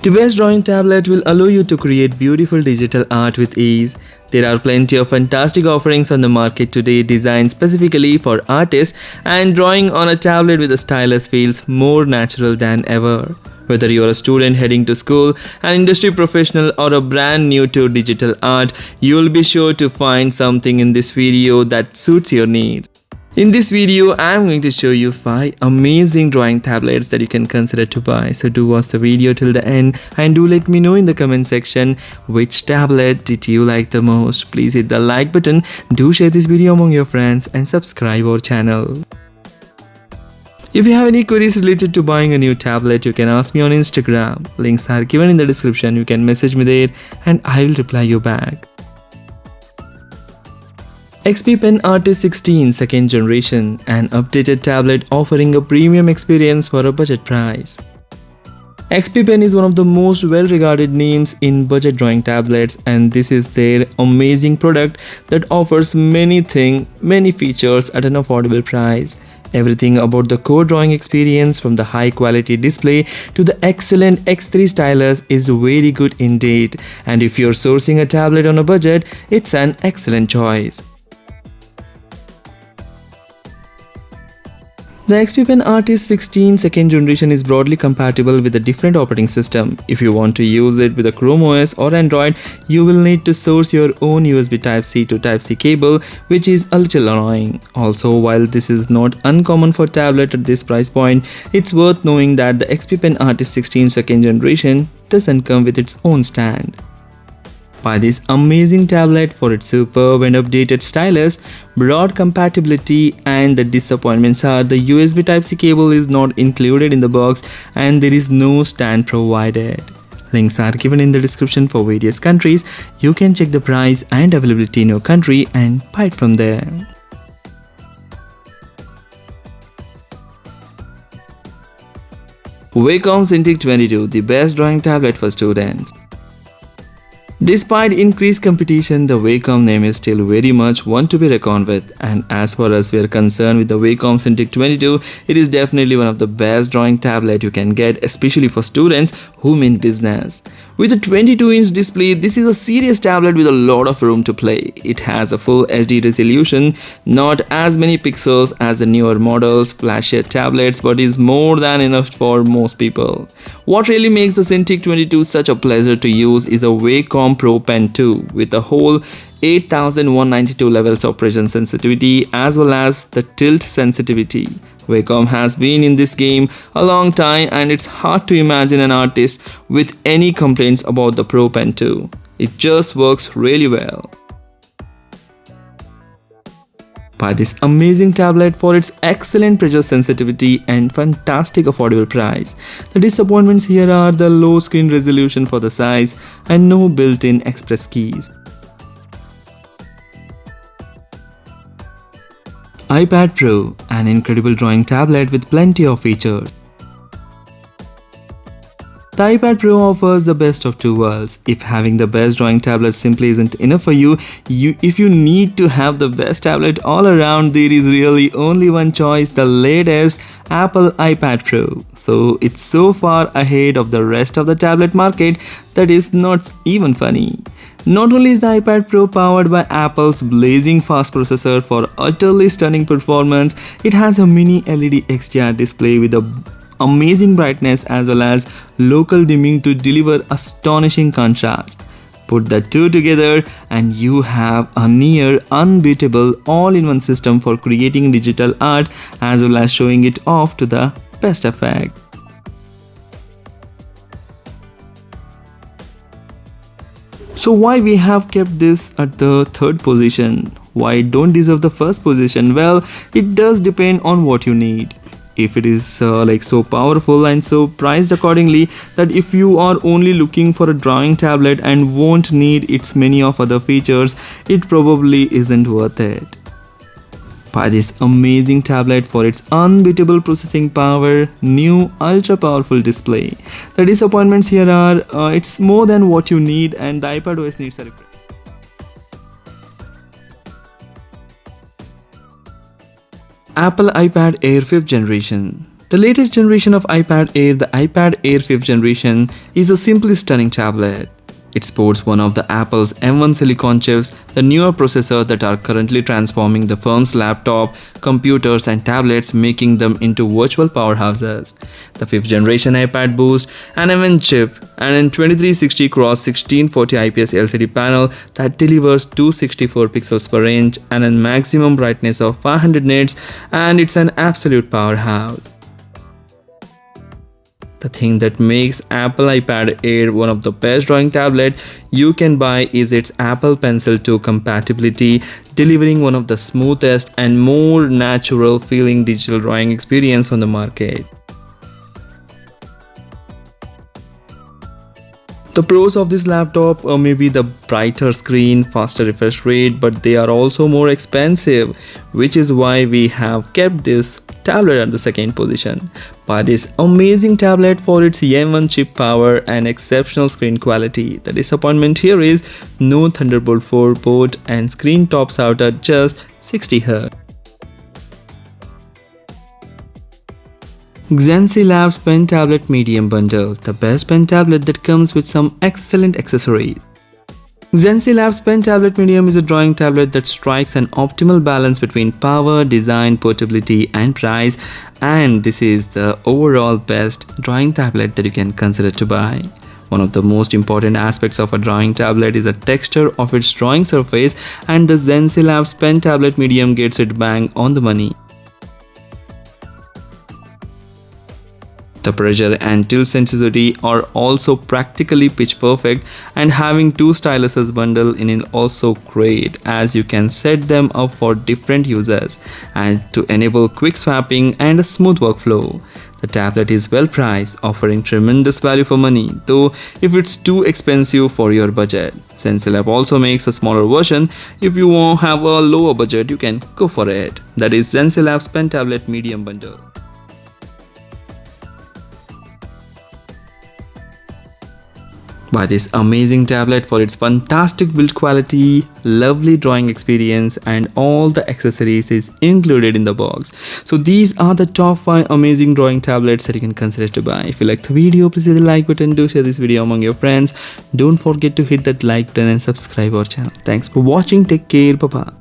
The best drawing tablet will allow you to create beautiful digital art with ease. There are plenty of fantastic offerings on the market today designed specifically for artists, and drawing on a tablet with a stylus feels more natural than ever. Whether you're a student heading to school, an industry professional, or a brand new to digital art, you'll be sure to find something in this video that suits your needs. In this video, I'm going to show you 5 amazing drawing tablets that you can consider to buy. So do watch the video till the end and do let me know in the comment section which tablet did you like the most. Please hit the like button, do share this video among your friends and subscribe our channel. If you have any queries related to buying a new tablet, you can ask me on Instagram. Links are given in the description. You can message me there and I will reply you back. XP Pen Artist 16 second generation, an updated tablet offering a premium experience for a budget price. XP Pen is one of the most well-regarded names in budget drawing tablets, and this is their amazing product that offers many features at an affordable price. Everything about the core drawing experience, from the high quality display to the excellent X3 stylus, is very good indeed, and if you're sourcing a tablet on a budget, it's an excellent choice. The XP Pen Artist 16 second generation is broadly compatible with a different operating system. If you want to use it with a Chrome OS or Android, you will need to source your own USB Type-C to Type-C cable, which is a little annoying. Also, while this is not uncommon for tablet at this price point, it's worth knowing that the XP Pen Artist 16 second generation doesn't come with its own stand. Buy this amazing tablet for its superb and updated stylus, broad compatibility, and the disappointments are the USB Type-C cable is not included in the box and there is no stand provided. Links are given in the description for various countries. You can check the price and availability in your country and buy it from there. Wacom Cintiq 22, the best drawing tablet for students. Despite increased competition, the Wacom name is still very much one to be reckoned with, and as far as we are concerned with the Wacom Cintiq 22, it is definitely one of the best drawing tablet you can get, especially for students who mean business. With a 22-inch display, this is a serious tablet with a lot of room to play. It has a full HD resolution, not as many pixels as the newer models, flashier tablets, but is more than enough for most people. What really makes the Cintiq 22 such a pleasure to use is a Wacom Pro Pen 2 with a whole 8192 levels of precision sensitivity as well as the tilt sensitivity. Wacom has been in this game a long time, and it's hard to imagine an artist with any complaints about the Pro Pen 2. It just works really well. Buy this amazing tablet for its excellent pressure sensitivity and fantastic affordable price. The disappointments here are the low screen resolution for the size and no built-in express keys. iPad Pro, an incredible drawing tablet with plenty of features. The iPad Pro offers the best of two worlds. If having the best drawing tablet simply isn't enough for you, if you need to have the best tablet all around, there is really only one choice, the latest Apple iPad Pro. So it's so far ahead of the rest of the tablet market that is not even funny. Not only is the iPad Pro powered by Apple's blazing fast processor for utterly stunning performance, it has a mini LED XDR display with a amazing brightness as well as local dimming to deliver astonishing contrast. Put the two together and you have a near unbeatable all-in-one system for creating digital art as well as showing it off to the best effect. So why we have kept this at the third position? Why it don't deserve the first position? Well, it does depend on what you need. If it is so powerful and so priced accordingly that if you are only looking for a drawing tablet and won't need its many of other features, it probably isn't worth it. Buy this amazing tablet for its unbeatable processing power, new ultra powerful display. The disappointments here are it's more than what you need and the iPad OS needs a refresh. Apple iPad Air 5th generation. The latest generation of iPad Air, the iPad Air 5th generation, is a simply stunning tablet. It sports one of the Apple's M1 silicon chips, the newer processor that are currently transforming the firm's laptop, computers and tablets, making them into virtual powerhouses. The 5th generation iPad boasts an M1 chip and a 2360 x 1640 IPS LCD panel that delivers 264 pixels per inch and a maximum brightness of 500 nits, and it's an absolute powerhouse. The thing that makes Apple iPad Air one of the best drawing tablets you can buy is its Apple Pencil 2 compatibility, delivering one of the smoothest and more natural feeling digital drawing experience on the market. The pros of this laptop may be the brighter screen, faster refresh rate, but they are also more expensive, which is why we have kept this tablet at the second position. Buy this amazing tablet for its M1 chip power and exceptional screen quality. The disappointment here is no Thunderbolt 4 port and screen tops out at just 60Hz. Xansi Labs Pen Tablet Medium Bundle, the best pen tablet that comes with some excellent accessories. Xansi Labs Pen Tablet Medium is a drawing tablet that strikes an optimal balance between power, design, portability and price, and this is the overall best drawing tablet that you can consider to buy. One of the most important aspects of a drawing tablet is the texture of its drawing surface, and the Xansi Labs Pen Tablet Medium gets it bang on the money. The pressure and tilt sensitivity are also practically pitch perfect, and having two styluses bundle in is also great, as you can set them up for different users and to enable quick swapping and a smooth workflow. The tablet is well priced, offering tremendous value for money, though if it's too expensive for your budget. Xansi Lab also makes a smaller version. If you want to have a lower budget, you can go for it. That is Xansi Labs Pen Tablet Medium Bundle. Buy this amazing tablet for its fantastic build quality, lovely drawing experience and all the accessories is included in the box. So these are the top 5 amazing drawing tablets that you can consider to buy. If you like the video, please hit the like button, do share this video among your friends. Don't forget to hit that like button and subscribe our channel. Thanks for watching, take care, bye bye.